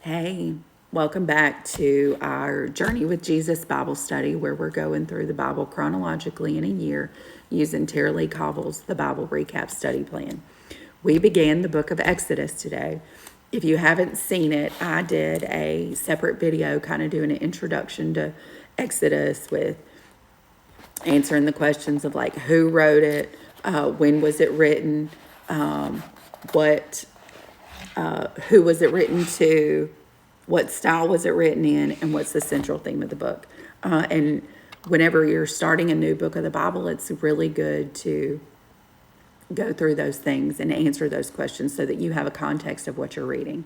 Hey, welcome back to our Journey with Jesus Bible study, where we're going through the Bible chronologically in a year using Tara Lee Covell's The Bible Recap Study Plan. We began the book of Exodus today. If you haven't seen it, I did a separate video kind of doing an introduction to Exodus with answering the questions of like who wrote it, when was it written, what who was it written to, what style was it written in, and what's the central theme of the book. And whenever you're starting a new book of the Bible, it's really good to go through those things and answer those questions so that you have a context of what you're reading.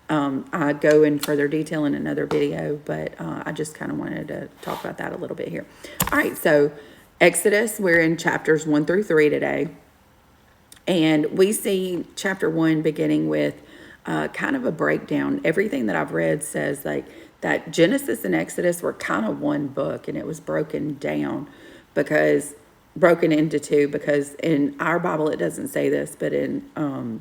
I go in further detail in another video, but I just kind of wanted to talk about that a little bit here. All right, so Exodus, we're in chapters 1 through 3 today. And we see chapter 1 beginning with kind of a breakdown. Everything that I've read says like that Genesis and Exodus were kind of one book, and it was broken into two, because in our Bible it doesn't say this, but in I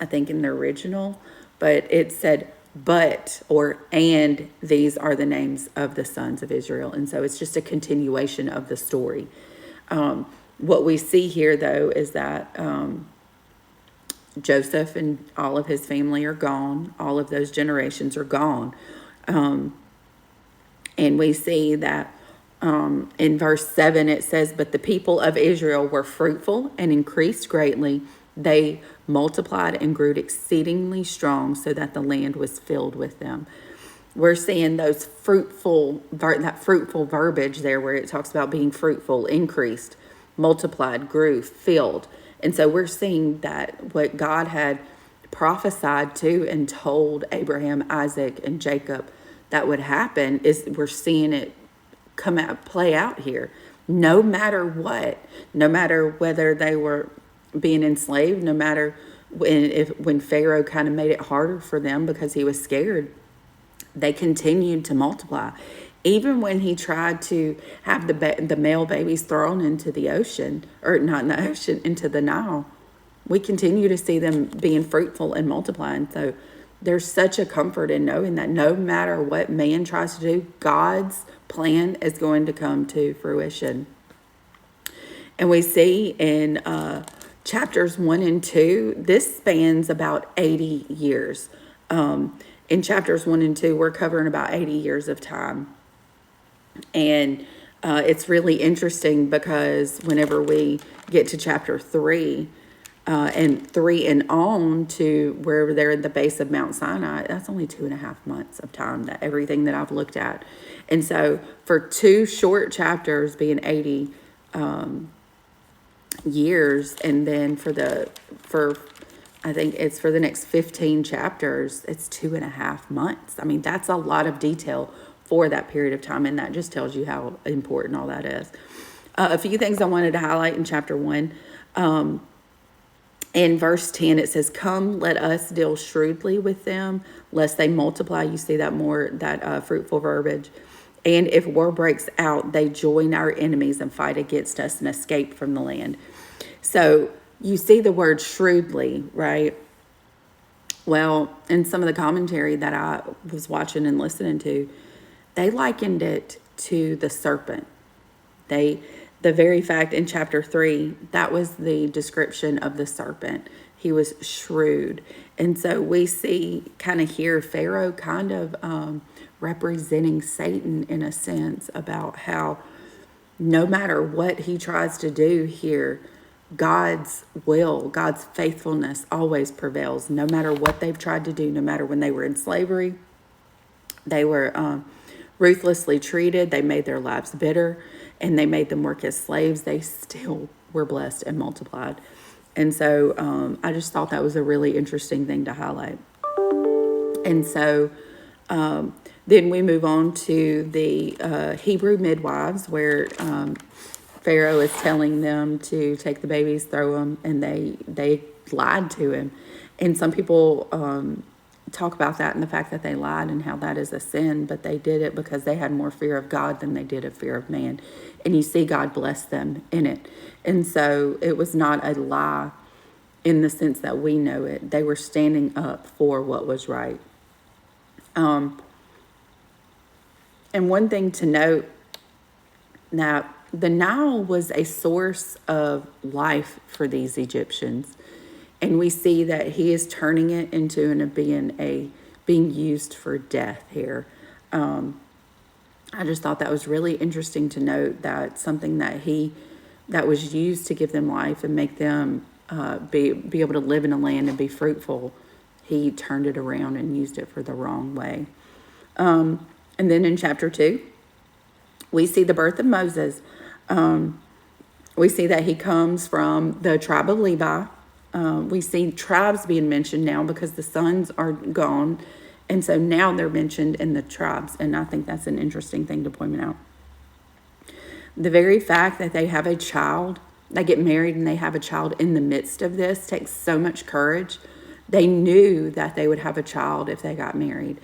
think in the original, but it said and these are the names of the sons of Israel. And so it's just a continuation of the story. What we see here, though, is that Joseph and all of his family are gone. All of those generations are gone. And we see that in verse 7, it says, "But the people of Israel were fruitful and increased greatly. They multiplied and grew exceedingly strong, so that the land was filled with them." We're seeing that fruitful verbiage there, where it talks about being fruitful, increased, multiplied, grew, filled. And so we're seeing that what God had prophesied to and told Abraham, Isaac, and Jacob that would happen, is we're seeing it play out here. No matter what, no matter whether they were being enslaved, no matter when Pharaoh kind of made it harder for them because he was scared, they continued to multiply. Even when he tried to have the male babies thrown into the ocean, or not in the ocean, into the Nile, we continue to see them being fruitful and multiplying. So there's such a comfort in knowing that no matter what man tries to do, God's plan is going to come to fruition. And we see in chapters 1 and 2, this spans about 80 years. In chapters 1 and 2, we're covering about 80 years of time. And it's really interesting because whenever we get to chapter 3, and 3 and on to where they're at the base of Mount Sinai, that's only 2.5 months of time, that everything that I've looked at. And so for 2 short chapters being 80 years, and then for I think it's for the next 15 chapters, it's 2.5 months. I mean, that's a lot of detail for that period of time, and that just tells you how important all that is. A few things I wanted to highlight in chapter 1. In verse 10, it says, "Come, let us deal shrewdly with them, lest they multiply." You see that fruitful verbiage. "And if war breaks out, they join our enemies and fight against us and escape from the land." So you see the word shrewdly, right? Well, in some of the commentary that I was watching and listening to, they likened it to the serpent. The very fact in chapter 3, that was the description of the serpent. He was shrewd. And so we see kind of here Pharaoh kind of representing Satan in a sense, about how no matter what he tries to do here, God's will, God's faithfulness always prevails. No matter what they've tried to do, no matter when they were in slavery, they were ruthlessly treated, they made their lives bitter, and they made them work as slaves, they still were blessed and multiplied. And so I just thought that was a really interesting thing to highlight. And so then we move on to the Hebrew midwives, where Pharaoh is telling them to take the babies, throw them, and they lied to him. And some people talk about that and the fact that they lied and how that is a sin, but they did it because they had more fear of God than they did a fear of man. And you see God bless them in it. And so it was not a lie in the sense that we know it. They were standing up for what was right. And one thing to note, that the Nile was a source of life for these Egyptians. And we see that he is turning it into being used for death here. I just thought that was really interesting to note, that something that was used to give them life and make them be able to live in a land and be fruitful, he turned it around and used it for the wrong way. And then in chapter 2, we see the birth of Moses. We see that he comes from the tribe of Levi. We see tribes being mentioned now because the sons are gone. And so now they're mentioned in the tribes. And I think that's an interesting thing to point out. The very fact that they have a child, they get married and they have a child in the midst of this, takes so much courage. They knew that they would have a child if they got married,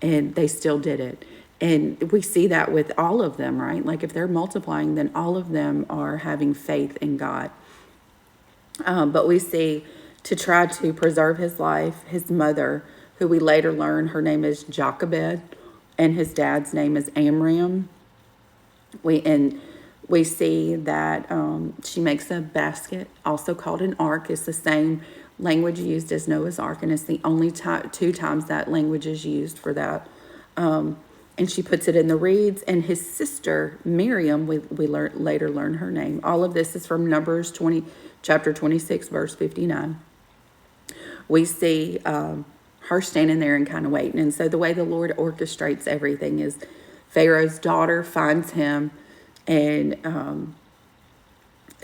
and they still did it. And we see that with all of them, right? Like if they're multiplying, then all of them are having faith in God. But we see, to try to preserve his life, his mother, who we later learn her name is Jochebed, and his dad's name is Amram. We see that she makes a basket, also called an ark. It's the same language used as Noah's Ark, and it's the only two times that language is used for that. And she puts it in the reeds, and his sister Miriam, we later learn her name. All of this is from Numbers 20, chapter 26, verse 59. We see her standing there and kind of waiting. And so the way the Lord orchestrates everything is Pharaoh's daughter finds him, and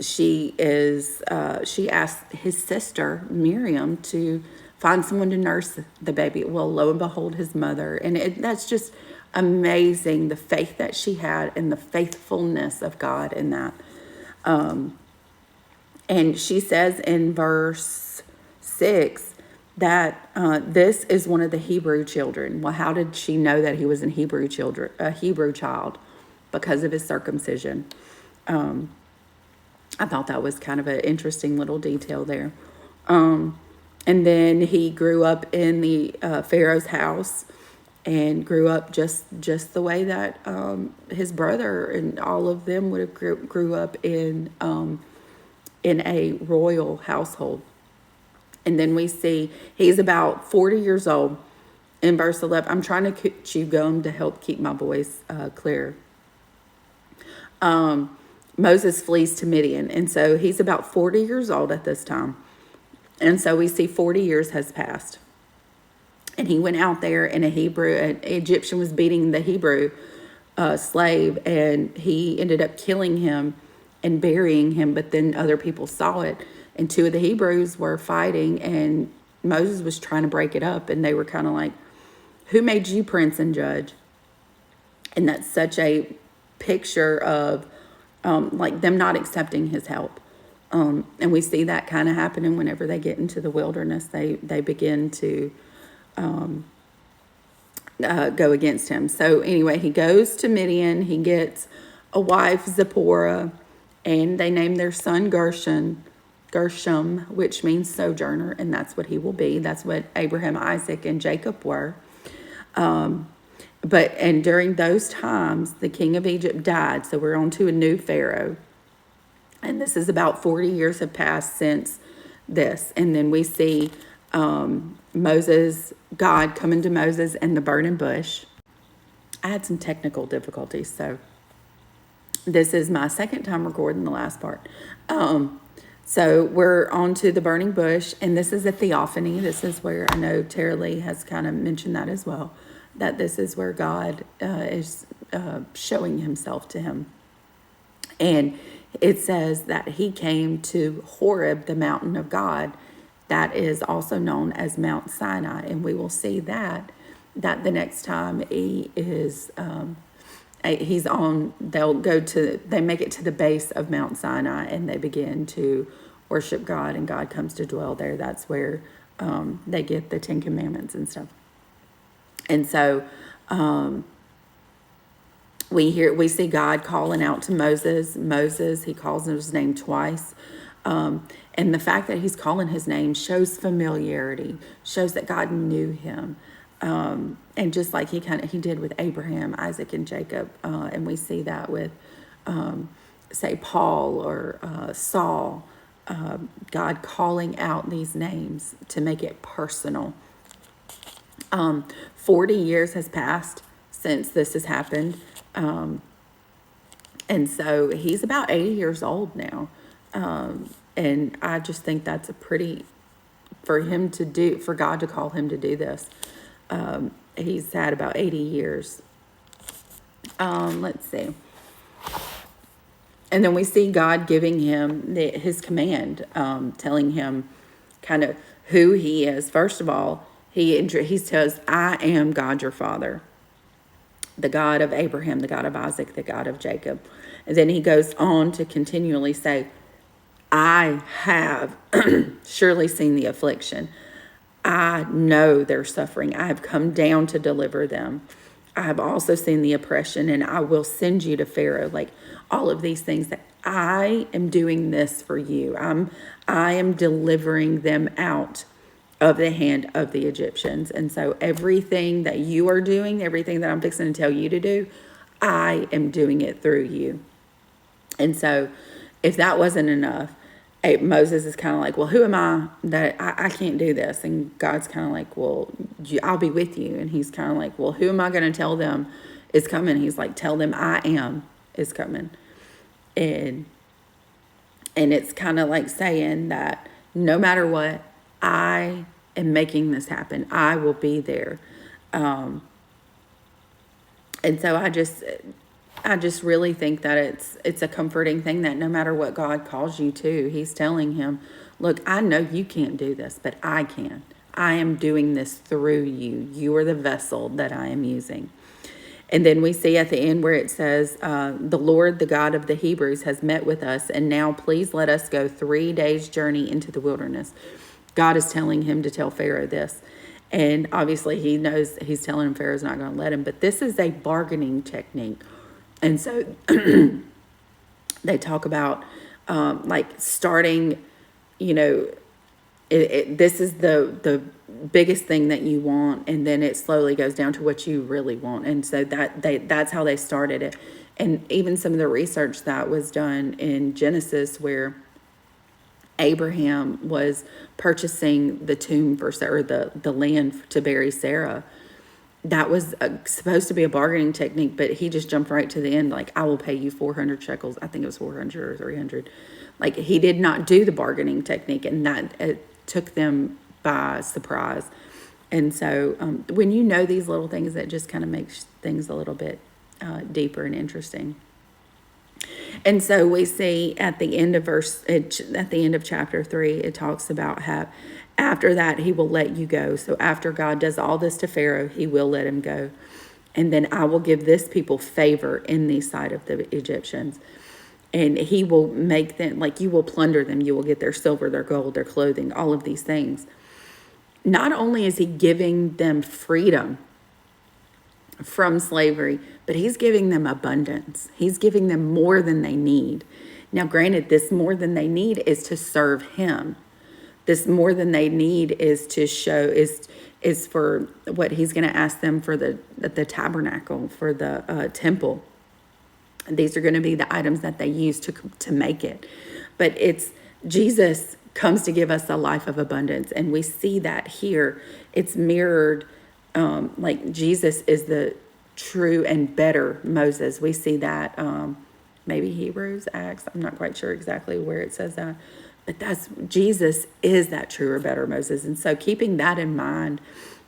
she asks his sister Miriam to find someone to nurse the baby. Well, lo and behold, his mother. And that's just amazing, the faith that she had and the faithfulness of God in that. And she says in verse 6 that this is one of the Hebrew children. Well, how did she know that he was a Hebrew child? Because of his circumcision. I thought that was kind of an interesting little detail there. And then he grew up in the Pharaoh's house, and grew up just the way that his brother and all of them would have grew up in a royal household. And then we see he's about 40 years old. In verse 11, I'm trying to chew gum to help keep my voice clear. Moses flees to Midian, and so he's about 40 years old at this time. And so we see 40 years has passed. And he went out there, and an Egyptian was beating the Hebrew slave, and he ended up killing him and burying him, but then other people saw it. And two of the Hebrews were fighting, and Moses was trying to break it up, and they were kind of like, who made you prince and judge? And that's such a picture of like them not accepting his help. And we see that kind of happening whenever they get into the wilderness. They begin to go against him. So anyway, he goes to Midian. He gets a wife, Zipporah, and they name their son Gershom, which means sojourner, and that's what he will be. That's what Abraham, Isaac, and Jacob were. And during those times, the king of Egypt died. So we're on to a new Pharaoh. And this is about 40 years have passed since this. And then we see God coming to Moses in the burning bush. I had some technical difficulties, so this is my second time recording the last part. So we're on to the burning bush, and this is a theophany. This is where I know Tara Lee has kind of mentioned that as well, that this is where God is showing himself to him. And it says that he came to Horeb, the mountain of God, that is also known as Mount Sinai. And we will see that the next time he is, he's on, they make it to the base of Mount Sinai, and they begin to worship God, and God comes to dwell there. That's where they get the Ten Commandments and stuff. And so we see God calling out to Moses. He calls his name twice. And the fact that he's calling his name shows familiarity, shows that God knew him. And just like he did with Abraham, Isaac, and Jacob, and we see that with, say, Paul or Saul, God calling out these names to make it personal. 40 years has passed since this has happened. And so he's about 80 years old now. And I just think that's a pretty, for God to call him to do this. He's had about 80 years. Let's see. And then we see God giving him his command, telling him kind of who he is. First of all, he says, I am God your father, the God of Abraham, the God of Isaac, the God of Jacob. And then he goes on to continually say, I have surely seen the affliction. I know their suffering. I have come down to deliver them. I have also seen the oppression, and I will send you to Pharaoh. Like all of these things, that I am doing this for you. I am delivering them out of the hand of the Egyptians. And so everything that you are doing, everything that I'm fixing to tell you to do, I am doing it through you. And so if that wasn't enough, Moses is kind of like, well, who am I that I can't do this? And God's kind of like, well, I'll be with you. And he's kind of like, well, who am I going to tell them is coming? He's like, tell them I am is coming. And it's kind of like saying that no matter what, I am making this happen. I will be there. And so I just really think that it's a comforting thing that no matter what God calls you to, he's telling him, look, I know you can't do this, but I can. I am doing this through you. You are the vessel that I am using. And then we see at the end where it says, the Lord, the God of the Hebrews, has met with us, and now please let us go 3 days' journey into the wilderness. God is telling him to tell Pharaoh this. And obviously he knows he's telling him Pharaoh's not going to let him, but this is a bargaining technique. And so they talk about like starting, this is the biggest thing that you want, and then it slowly goes down to what you really want. And so that's how they started it. And even some of the research that was done in Genesis, where Abraham was purchasing the tomb or the land to bury Sarah, that was supposed to be a bargaining technique, but he just jumped right to the end, like, I will pay you 400 shekels. I think it was 400 or 300. Like, he did not do the bargaining technique, and that it took them by surprise. And so when you know these little things, that just kind of makes things a little bit deeper and interesting. And so we see at the end of chapter 3, it talks about how after that he will let you go. So after God does all this to Pharaoh, he will let him go. And then I will give this people favor in the sight of the Egyptians. And he will make them, like, you will plunder them. You will get their silver, their gold, their clothing, all of these things. Not only is he giving them freedom from slavery, but he's giving them abundance. He's giving them more than they need. Now, granted, this more than they need is to serve him. This more than they need is to show, is for what he's going to ask them for the tabernacle, for the temple. These are going to be the items that they use to make it. But it's Jesus comes to give us a life of abundance. And we see that here. It's mirrored, like Jesus is the true and better Moses. We see that, maybe Hebrews, Acts, I'm not quite sure exactly where it says that. But Jesus is that true or better Moses. And so keeping that in mind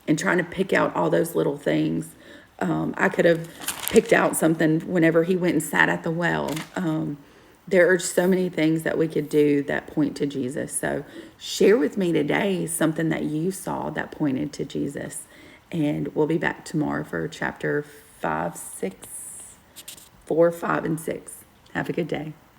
and trying to pick out all those little things, I could have picked out something whenever he went and sat at the well. There are so many things that we could do that point to Jesus. So share with me today something that you saw that pointed to Jesus. And we'll be back tomorrow for chapter 4, 5, and 6. Have a good day.